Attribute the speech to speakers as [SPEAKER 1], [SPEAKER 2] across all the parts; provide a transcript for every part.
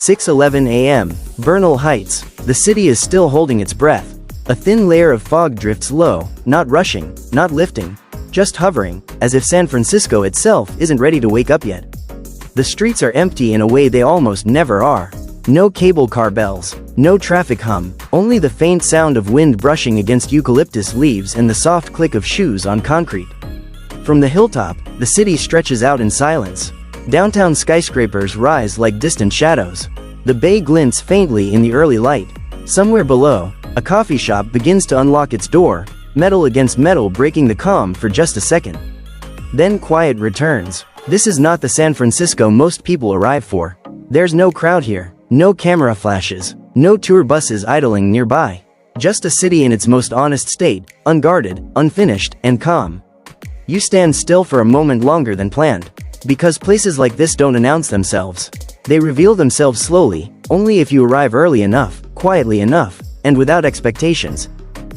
[SPEAKER 1] 6:11 a.m. Bernal Heights. The city is still holding its breath. A thin layer of fog drifts low, not rushing, not lifting, just hovering, as if San Francisco itself isn't ready to wake up yet. The streets are empty in a way they almost never are. No cable car bells, no traffic hum, only the faint sound of wind brushing against eucalyptus leaves and the soft click of shoes on concrete. From the hilltop, the city stretches out in silence. Downtown skyscrapers rise like distant shadows. The bay glints faintly in the early light. Somewhere below, a coffee shop begins to unlock its door, metal against metal breaking the calm for just a second. Then quiet returns. This is not the San Francisco most people arrive for. There's no crowd here, no camera flashes, no tour buses idling nearby. Just a city in its most honest state, unguarded, unfinished, and calm. You stand still for a moment longer than planned. Because places like this don't announce themselves. They reveal themselves slowly, only if you arrive early enough, quietly enough, and without expectations.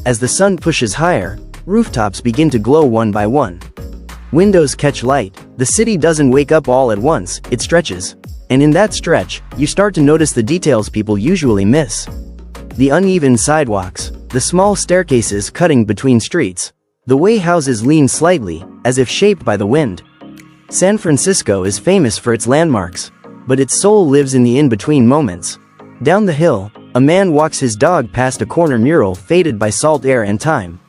[SPEAKER 1] As the sun pushes higher, rooftops begin to glow one by one. Windows catch light. The city doesn't wake up all at once, it stretches. And in that stretch, you start to notice the details people usually miss. The uneven sidewalks, the small staircases cutting between streets, the way houses lean slightly, as if shaped by the wind. San Francisco is famous for its landmarks, but its soul lives in the in-between moments. Down the hill, a man walks his dog past a corner mural faded by salt air and time.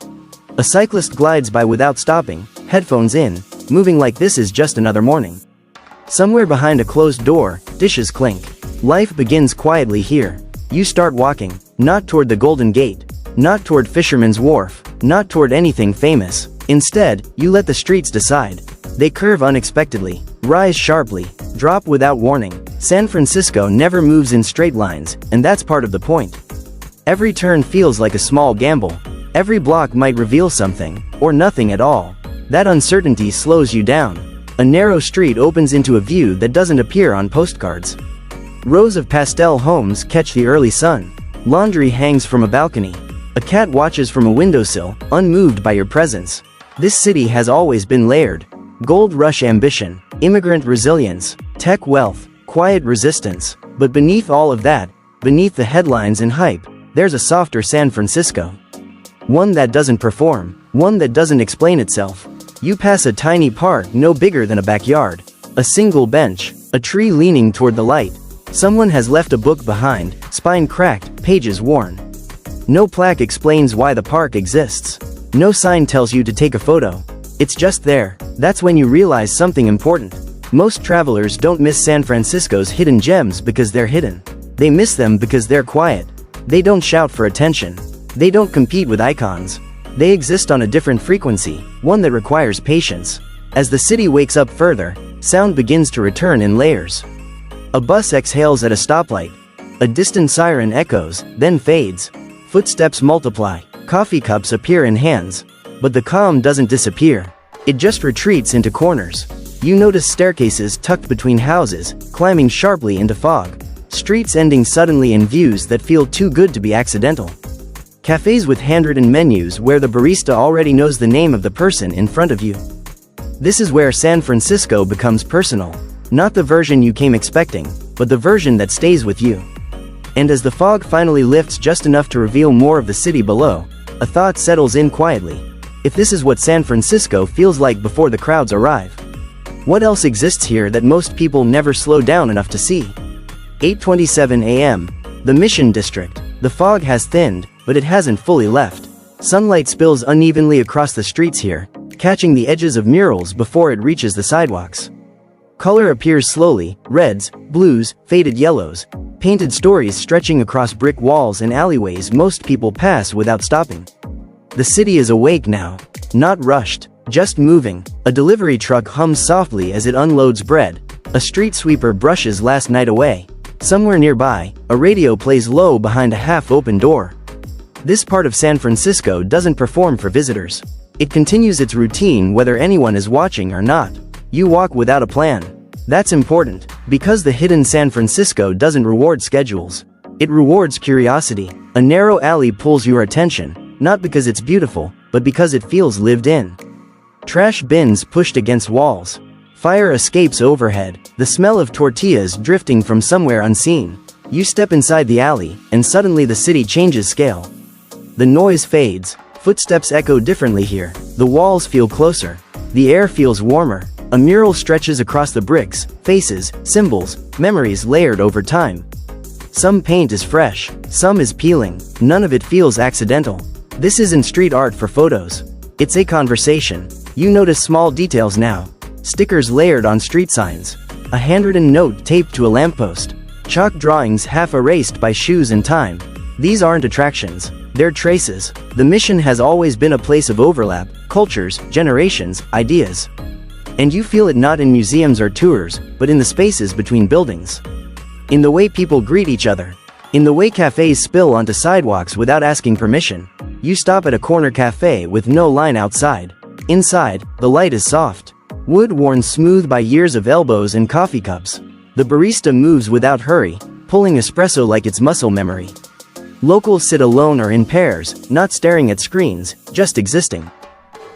[SPEAKER 1] A cyclist glides by without stopping, headphones in, moving like this is just another morning. Somewhere behind a closed door, dishes clink. Life begins quietly here. You start walking, not toward the Golden Gate, not toward Fisherman's Wharf, not toward anything famous. Instead, you let the streets decide. They curve unexpectedly, rise sharply, drop without warning. San Francisco never moves in straight lines, and that's part of the point. Every turn feels like a small gamble. Every block might reveal something, or nothing at all. That uncertainty slows you down. A narrow street opens into a view that doesn't appear on postcards. Rows of pastel homes catch the early sun. Laundry hangs from a balcony. A cat watches from a windowsill, unmoved by your presence. This city has always been layered. Gold rush ambition, immigrant resilience, tech wealth, quiet resistance. But beneath all of that, beneath the headlines and hype, there's a softer San Francisco. One that doesn't perform, one that doesn't explain itself. You pass a tiny park no bigger than a backyard. A single bench, a tree leaning toward the light. Someone has left a book behind, spine cracked, pages worn. No plaque explains why the park exists. No sign tells you to take a photo. It's just there. That's when you realize something important. Most travelers don't miss San Francisco's hidden gems because they're hidden. They miss them because they're quiet. They don't shout for attention. They don't compete with icons. They exist on a different frequency, one that requires patience. As the city wakes up further, sound begins to return in layers. A bus exhales at a stoplight. A distant siren echoes, then fades. Footsteps multiply. Coffee cups appear in hands. But the calm doesn't disappear. It just retreats into corners. You notice staircases tucked between houses, climbing sharply into fog. Streets ending suddenly in views that feel too good to be accidental. Cafés with handwritten menus where the barista already knows the name of the person in front of you. This is where San Francisco becomes personal. Not the version you came expecting, but the version that stays with you. And as the fog finally lifts just enough to reveal more of the city below, a thought settles in quietly. If this is what San Francisco feels like before the crowds arrive, what else exists here that most people never slow down enough to see? 8:27 a.m. The Mission District. The fog has thinned, but it hasn't fully left. Sunlight spills unevenly across the streets here, catching the edges of murals before it reaches the sidewalks. Color appears slowly, reds, blues, faded yellows, painted stories stretching across brick walls and alleyways most people pass without stopping. The city is awake now. Not rushed, just moving. A delivery truck hums softly as it unloads bread. A street sweeper brushes last night away. Somewhere nearby, a radio plays low behind a half-open door. This part of San Francisco doesn't perform for visitors. It continues its routine whether anyone is watching or not. You walk without a plan. That's important, because the hidden San Francisco doesn't reward schedules. It rewards curiosity. A narrow alley pulls your attention, not because it's beautiful, but because it feels lived in. Trash bins pushed against walls. Fire escapes overhead, the smell of tortillas drifting from somewhere unseen. You step inside the alley, and suddenly the city changes scale. The noise fades, footsteps echo differently here, the walls feel closer, the air feels warmer, a mural stretches across the bricks, faces, symbols, memories layered over time. Some paint is fresh, some is peeling, none of it feels accidental. This isn't street art for photos. It's a conversation. You notice small details now. Stickers layered on street signs. A handwritten note taped to a lamppost. Chalk drawings half erased by shoes and time. These aren't attractions. They're traces. The mission has always been a place of overlap, cultures, generations, ideas. And you feel it not in museums or tours, but in the spaces between buildings. In the way people greet each other. In the way cafés spill onto sidewalks without asking permission. You stop at a corner cafe with no line outside. Inside, the light is soft. Wood worn smooth by years of elbows and coffee cups. The barista moves without hurry, pulling espresso like it's muscle memory. Locals sit alone or in pairs, not staring at screens, just existing.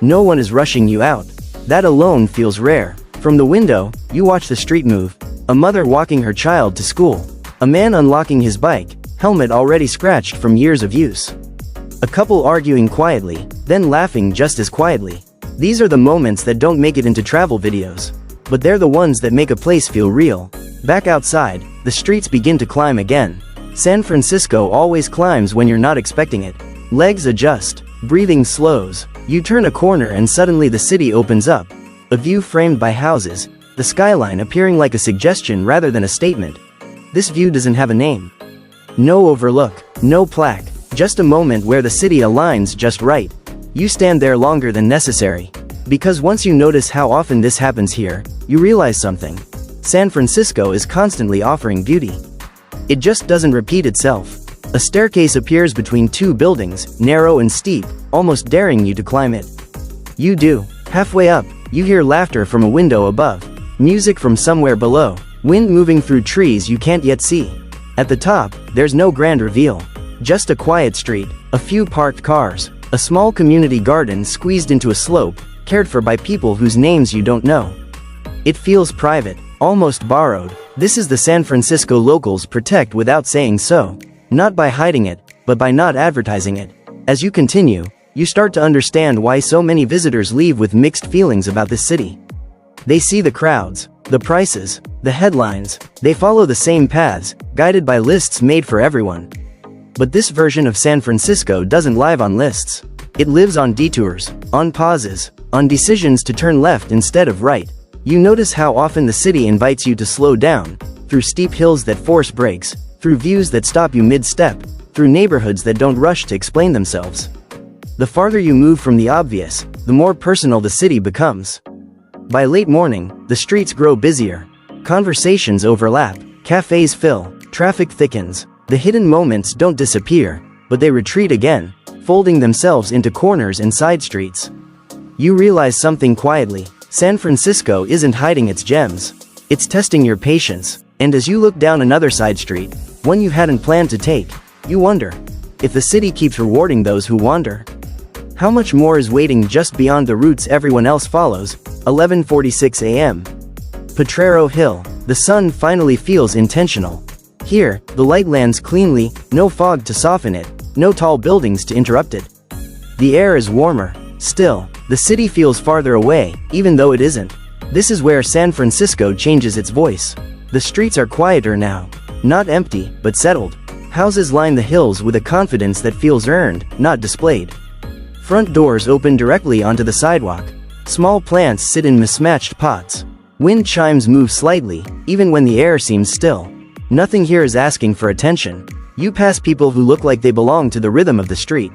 [SPEAKER 1] No one is rushing you out. That alone feels rare. From the window, you watch the street move. A mother walking her child to school. A man unlocking his bike, helmet already scratched from years of use. A couple arguing quietly, then laughing just as quietly. These are the moments that don't make it into travel videos. But they're the ones that make a place feel real. Back outside, the streets begin to climb again. San Francisco always climbs when you're not expecting it. Legs adjust, breathing slows. You turn a corner and suddenly the city opens up. A view framed by houses, the skyline appearing like a suggestion rather than a statement. This view doesn't have a name. No overlook, no plaque, just a moment where the city aligns just right. You stand there longer than necessary. Because once you notice how often this happens here, you realize something. San Francisco is constantly offering beauty. It just doesn't repeat itself. A staircase appears between two buildings, narrow and steep, almost daring you to climb it. You do. Halfway up, you hear laughter from a window above. Music from somewhere below. Wind moving through trees you can't yet see. At the top, there's no grand reveal. Just a quiet street, a few parked cars, a small community garden squeezed into a slope, cared for by people whose names you don't know. It feels private, almost borrowed. This is the San Francisco locals protect without saying so. Not by hiding it, but by not advertising it. As you continue, you start to understand why so many visitors leave with mixed feelings about this city. They see the crowds, the prices, the headlines, they follow the same paths, guided by lists made for everyone. But this version of San Francisco doesn't live on lists. It lives on detours, on pauses, on decisions to turn left instead of right. You notice how often the city invites you to slow down, through steep hills that force brakes, through views that stop you mid-step, through neighborhoods that don't rush to explain themselves. The farther you move from the obvious, the more personal the city becomes. By late morning, the streets grow busier. Conversations overlap, cafes fill, traffic thickens. The hidden moments don't disappear, but they retreat again, folding themselves into corners and side streets. You realize something quietly. San Francisco isn't hiding its gems. It's testing your patience. And as you look down another side street, one you hadn't planned to take, you wonder, if the city keeps rewarding those who wander, how much more is waiting just beyond the routes everyone else follows? 11:46 a.m. Potrero Hill. The sun finally feels intentional. Here, the light lands cleanly, no fog to soften it, no tall buildings to interrupt it. The air is warmer. Still, the city feels farther away, even though it isn't. This is where San Francisco changes its voice. The streets are quieter now. Not empty, but settled. Houses line the hills with a confidence that feels earned, not displayed. Front doors open directly onto the sidewalk. Small plants sit in mismatched pots. Wind chimes move slightly, even when the air seems still. Nothing here is asking for attention. You pass people who look like they belong to the rhythm of the street.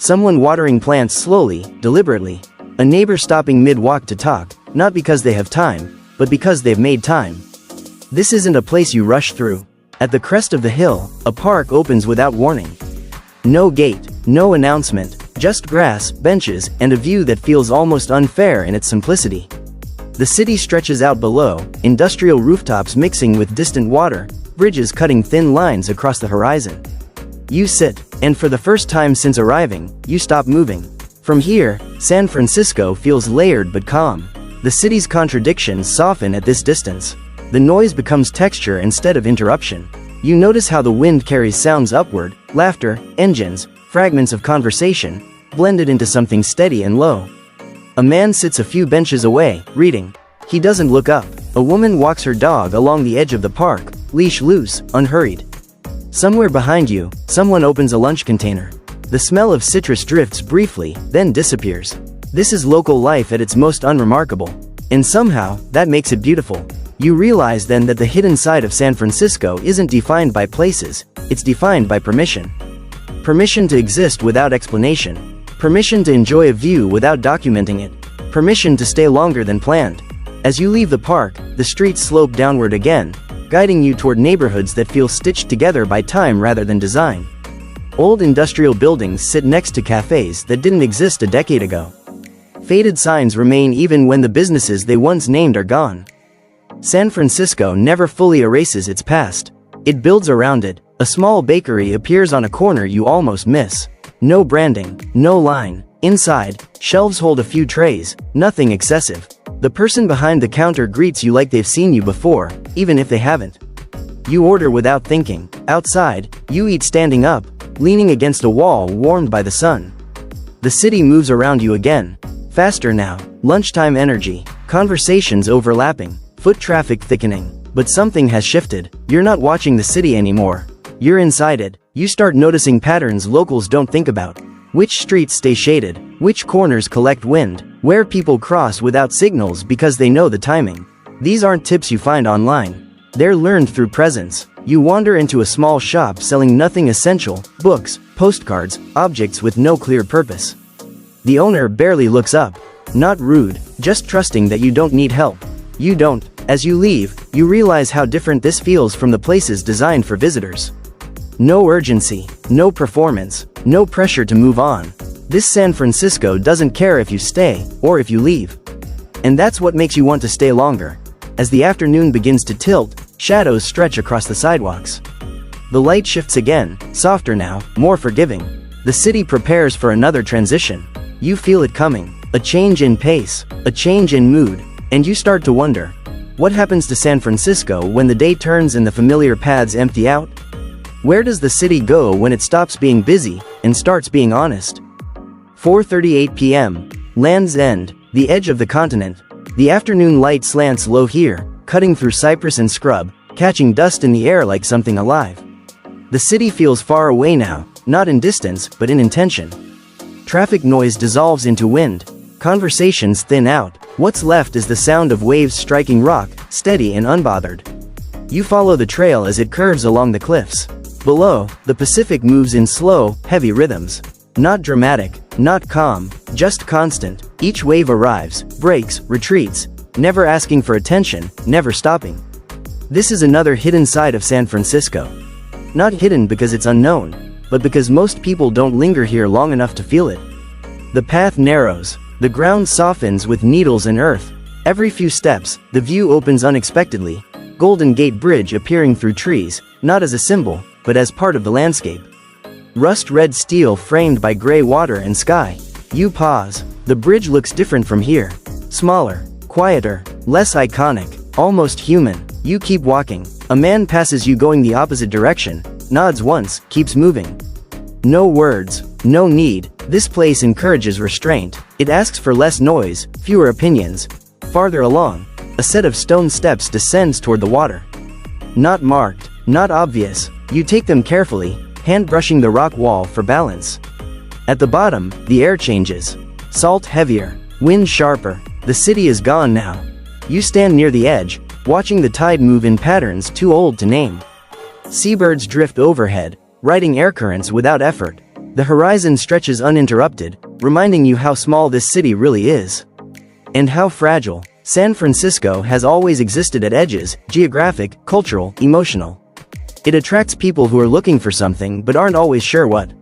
[SPEAKER 1] Someone watering plants slowly, deliberately. A neighbor stopping mid-walk to talk, not because they have time, but because they've made time. This isn't a place you rush through. At the crest of the hill, a park opens without warning. No gate, no announcement, just grass, benches, and a view that feels almost unfair in its simplicity. The city stretches out below, industrial rooftops mixing with distant water, bridges cutting thin lines across the horizon. You sit, and for the first time since arriving, you stop moving. From here, San Francisco feels layered but calm. The city's contradictions soften at this distance. The noise becomes texture instead of interruption. You notice how the wind carries sounds upward, laughter, engines, fragments of conversation, blended into something steady and low. A man sits a few benches away, reading. He doesn't look up. A woman walks her dog along the edge of the park, leash loose, unhurried. Somewhere behind you, someone opens a lunch container. The smell of citrus drifts briefly, then disappears. This is local life at its most unremarkable. And somehow, that makes it beautiful. You realize then that the hidden side of San Francisco isn't defined by places, it's defined by permission. Permission to exist without explanation. Permission to enjoy a view without documenting it. Permission to stay longer than planned. As you leave the park, the streets slope downward again, guiding you toward neighborhoods that feel stitched together by time rather than design. Old industrial buildings sit next to cafés that didn't exist a decade ago. Faded signs remain even when the businesses they once named are gone. San Francisco never fully erases its past. It builds around it. A small bakery appears on a corner you almost miss. No branding, no line. Inside, shelves hold a few trays, nothing excessive. The person behind the counter greets you like they've seen you before, even if they haven't. You order without thinking. Outside, you eat standing up, leaning against a wall warmed by the sun. The city moves around you again. Faster now. Lunchtime energy. Conversations overlapping. Foot traffic thickening. But something has shifted. You're not watching the city anymore. You're inside it. You start noticing patterns locals don't think about. Which streets stay shaded, which corners collect wind, where people cross without signals because they know the timing. These aren't tips you find online. They're learned through presence. You wander into a small shop selling nothing essential, books, postcards, objects with no clear purpose. The owner barely looks up. Not rude, just trusting that you don't need help. You don't. As you leave, you realize how different this feels from the places designed for visitors. No urgency, no performance, no pressure to move on. This San Francisco doesn't care if you stay, or if you leave. And that's what makes you want to stay longer. As the afternoon begins to tilt, shadows stretch across the sidewalks. The light shifts again, softer now, more forgiving. The city prepares for another transition. You feel it coming. A change in pace, a change in mood, and you start to wonder. What happens to San Francisco when the day turns and the familiar paths empty out? Where does the city go when it stops being busy and starts being honest? 4:38 p.m. Land's End, the edge of the continent. The afternoon light slants low here, cutting through cypress and scrub, catching dust in the air like something alive. The city feels far away now, not in distance, but in intention. Traffic noise dissolves into wind. Conversations thin out. What's left is the sound of waves striking rock, steady and unbothered. You follow the trail as it curves along the cliffs. Below, the Pacific moves in slow, heavy rhythms. Not dramatic, not calm, just constant. Each wave arrives, breaks, retreats, never asking for attention, never stopping. This is another hidden side of San Francisco. Not hidden because it's unknown, but because most people don't linger here long enough to feel it. The path narrows. The ground softens with needles and earth. Every few steps, the view opens unexpectedly. Golden Gate Bridge appearing through trees, not as a symbol, but as part of the landscape. Rust-red steel framed by gray water and sky. You pause. The bridge looks different from here. Smaller, quieter, less iconic, almost human. You keep walking. A man passes you going the opposite direction, nods once, keeps moving. No words, no need. This place encourages restraint. It asks for less noise, fewer opinions. Farther along, a set of stone steps descends toward the water. Not marked, not obvious. You take them carefully, hand brushing the rock wall for balance. At the bottom, the air changes. Salt heavier, wind sharper. The city is gone now. You stand near the edge, watching the tide move in patterns too old to name. Seabirds drift overhead, riding air currents without effort. The horizon stretches uninterrupted, reminding you how small this city really is. And how fragile. San Francisco has always existed at edges, geographic, cultural, emotional. It attracts people who are looking for something but aren't always sure what.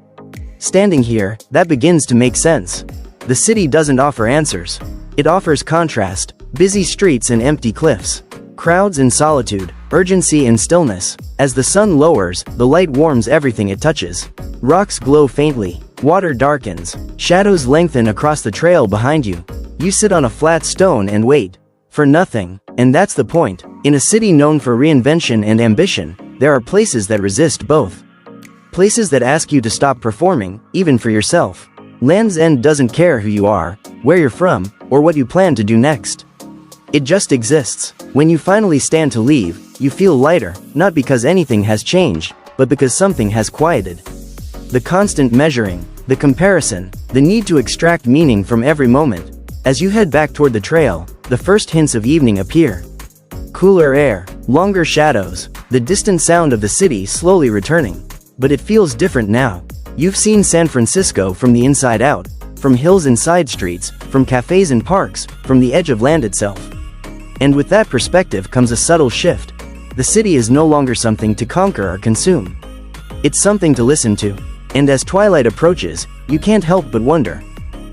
[SPEAKER 1] Standing here, that begins to make sense. The city doesn't offer answers. It offers contrast, busy streets and empty cliffs. Crowds and solitude, urgency and stillness. As the sun lowers, the light warms everything it touches. Rocks glow faintly, water darkens, shadows lengthen across the trail behind you. You sit on a flat stone and wait. For nothing, and that's the point. In a city known for reinvention and ambition, there are places that resist both. Places that ask you to stop performing, even for yourself. Land's End doesn't care who you are, where you're from, or what you plan to do next. It just exists. When you finally stand to leave, you feel lighter, not because anything has changed, but because something has quieted. The constant measuring, the comparison, the need to extract meaning from every moment. As you head back toward the trail, the first hints of evening appear. Cooler air, longer shadows, the distant sound of the city slowly returning. But it feels different now. You've seen San Francisco from the inside out, from hills and side streets, from cafés and parks, from the edge of land itself. And with that perspective comes a subtle shift. The city is no longer something to conquer or consume. It's something to listen to. And as twilight approaches, you can't help but wonder,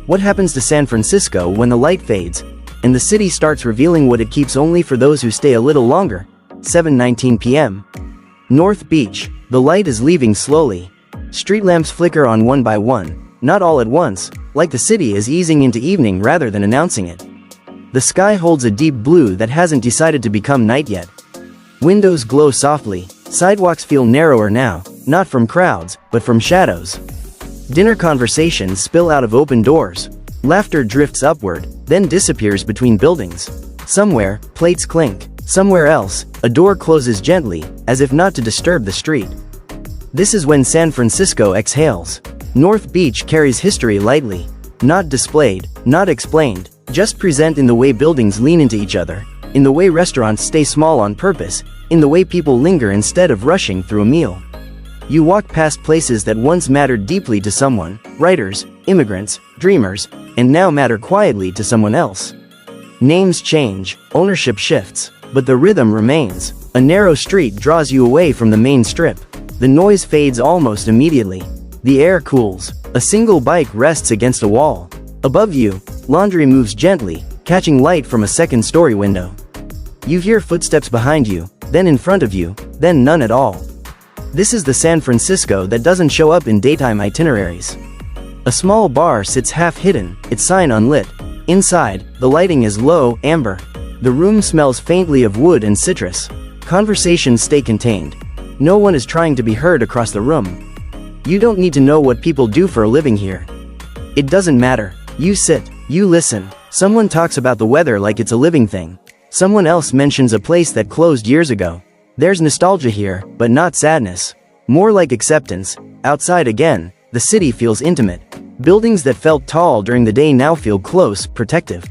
[SPEAKER 1] what happens to San Francisco when the light fades, and the city starts revealing what it keeps only for those who stay a little longer? 7:19 p.m. North Beach. The light is leaving slowly. Street lamps flicker on one by one, not all at once, like the city is easing into evening rather than announcing it. The sky holds a deep blue that hasn't decided to become night yet. Windows glow softly, sidewalks feel narrower now, not from crowds, but from shadows. Dinner conversations spill out of open doors. Laughter drifts upward, then disappears between buildings. Somewhere, plates clink. Somewhere else, a door closes gently, as if not to disturb the street. This is when San Francisco exhales. North Beach carries history lightly. Not displayed, not explained, just present in the way buildings lean into each other, in the way restaurants stay small on purpose, in the way people linger instead of rushing through a meal. You walk past places that once mattered deeply to someone, writers, immigrants, dreamers, and now matter quietly to someone else. Names change, ownership shifts, but the rhythm remains. A narrow street draws you away from the main strip. The noise fades almost immediately. The air cools. A single bike rests against a wall. Above you, laundry moves gently, catching light from a second-story window. You hear footsteps behind you, then in front of you, then none at all. This is the San Francisco that doesn't show up in daytime itineraries. A small bar sits half-hidden, its sign unlit. Inside, the lighting is low, amber. The room smells faintly of wood and citrus. Conversations stay contained. No one is trying to be heard across the room. You don't need to know what people do for a living here. It doesn't matter. You sit, you listen. Someone talks about the weather like it's a living thing. Someone else mentions a place that closed years ago. There's nostalgia here, but not sadness. More like acceptance. Outside again, the city feels intimate. Buildings that felt tall during the day now feel close, protective.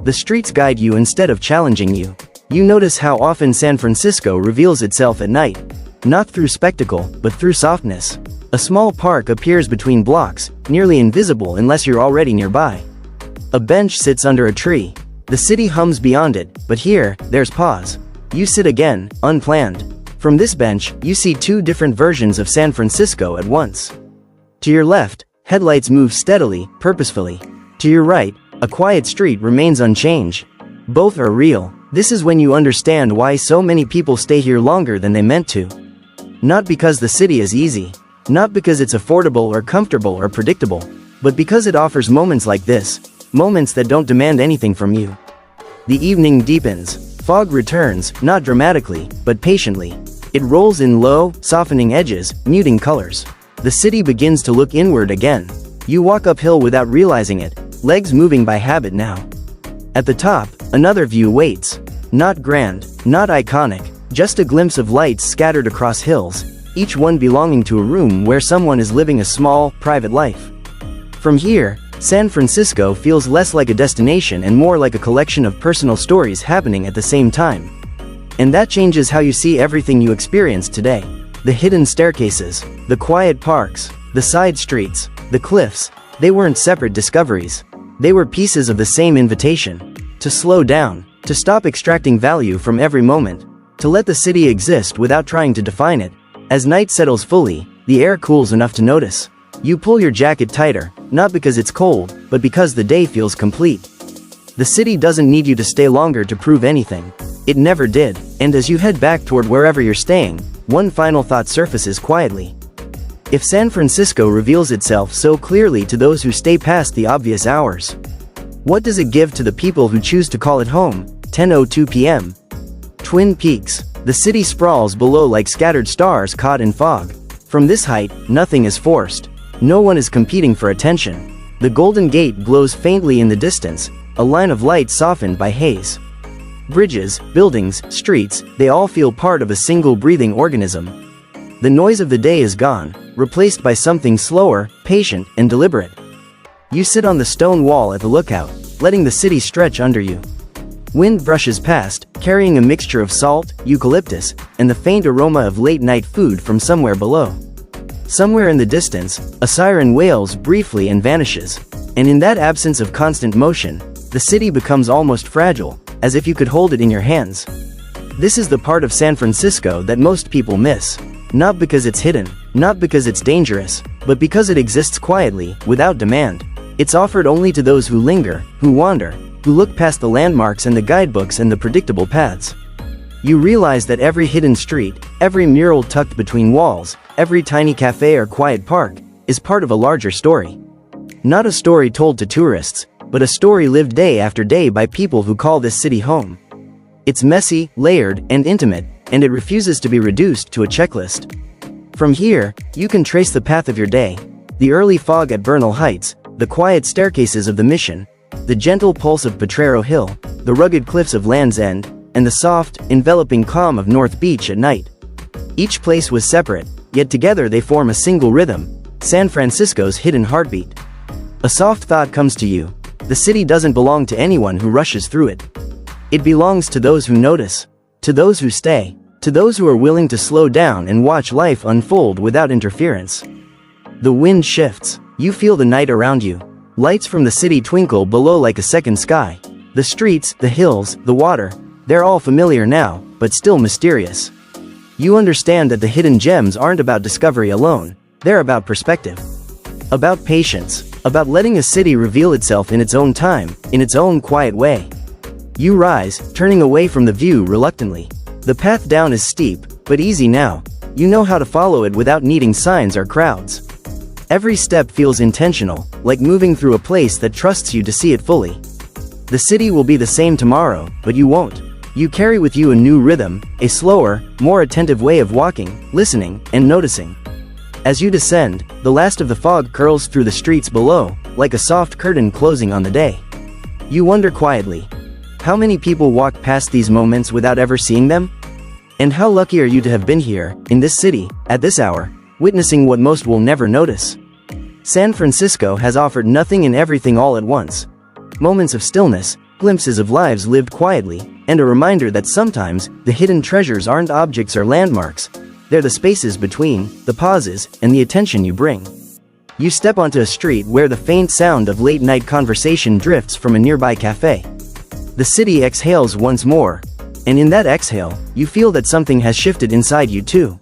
[SPEAKER 1] The streets guide you instead of challenging you. You notice how often San Francisco reveals itself at night. Not through spectacle, but through softness. A small park appears between blocks, nearly invisible unless you're already nearby. A bench sits under a tree. The city hums beyond it, but here, there's pause. You sit again, unplanned. From this bench, you see two different versions of San Francisco at once. To your left, headlights move steadily, purposefully. To your right, a quiet street remains unchanged. Both are real. This is when you understand why so many people stay here longer than they meant to. Not because the city is easy. Not because it's affordable or comfortable or predictable. But because it offers moments like this. Moments that don't demand anything from you. The evening deepens. Fog returns, not dramatically, but patiently. It rolls in low, softening edges, muting colors. The city begins to look inward again. You walk uphill without realizing it, legs moving by habit now. At the top, another view waits. Not grand, not iconic, just a glimpse of lights scattered across hills, each one belonging to a room where someone is living a small, private life. From here, San Francisco feels less like a destination and more like a collection of personal stories happening at the same time. And that changes how you see everything you experience today. The hidden staircases, the quiet parks, the side streets, the cliffs, they weren't separate discoveries. They were pieces of the same invitation. To slow down, to stop extracting value from every moment, to let the city exist without trying to define it. As night settles fully, the air cools enough to notice. You pull your jacket tighter, not because it's cold, but because the day feels complete. The city doesn't need you to stay longer to prove anything. It never did, and as you head back toward wherever you're staying, one final thought surfaces quietly. If San Francisco reveals itself so clearly to those who stay past the obvious hours, what does it give to the people who choose to call it home? 10:02 p.m. Twin Peaks. The city sprawls below like scattered stars caught in fog. From this height, nothing is forced. No one is competing for attention. The Golden Gate glows faintly in the distance, a line of light softened by haze. Bridges, buildings, streets, they all feel part of a single breathing organism. The noise of the day is gone, replaced by something slower, patient, and deliberate. You sit on the stone wall at the lookout, letting the city stretch under you. Wind brushes past, carrying a mixture of salt, eucalyptus, and the faint aroma of late-night food from somewhere below. Somewhere in the distance, a siren wails briefly and vanishes. And in that absence of constant motion, the city becomes almost fragile, as if you could hold it in your hands. This is the part of San Francisco that most people miss. Not because it's hidden, not because it's dangerous, but because it exists quietly, without demand. It's offered only to those who linger, who wander, who look past the landmarks and the guidebooks and the predictable paths. You realize that every hidden street, every mural tucked between walls, every tiny cafe or quiet park, is part of a larger story. Not a story told to tourists, but a story lived day after day by people who call this city home. It's messy, layered, and intimate, and it refuses to be reduced to a checklist. From here, you can trace the path of your day: the early fog at Bernal Heights, the quiet staircases of the Mission, the gentle pulse of Potrero Hill, the rugged cliffs of Land's End, and the soft, enveloping calm of North Beach at night. Each place was separate, yet together they form a single rhythm: San Francisco's hidden heartbeat. A soft thought comes to you: the city doesn't belong to anyone who rushes through it. It belongs to those who notice, to those who stay, to those who are willing to slow down and watch life unfold without interference. The wind shifts. You feel the night around you. Lights from the city twinkle below like a second sky. The streets, the hills, the water, they're all familiar now, but still mysterious. You understand that the hidden gems aren't about discovery alone, they're about perspective. About patience, about letting a city reveal itself in its own time, in its own quiet way. You rise, turning away from the view reluctantly. The path down is steep, but easy now. You know how to follow it without needing signs or crowds. Every step feels intentional, like moving through a place that trusts you to see it fully. The city will be the same tomorrow, but you won't. You carry with you a new rhythm, a slower, more attentive way of walking, listening, and noticing. As you descend, the last of the fog curls through the streets below, like a soft curtain closing on the day. You wonder quietly: how many people walk past these moments without ever seeing them? And how lucky are you to have been here, in this city, at this hour, witnessing what most will never notice? San Francisco has offered nothing and everything all at once. Moments of stillness, glimpses of lives lived quietly, and a reminder that sometimes, the hidden treasures aren't objects or landmarks. They're the spaces between, the pauses, and the attention you bring. You step onto a street where the faint sound of late-night conversation drifts from a nearby cafe. The city exhales once more, and in that exhale, you feel that something has shifted inside you too.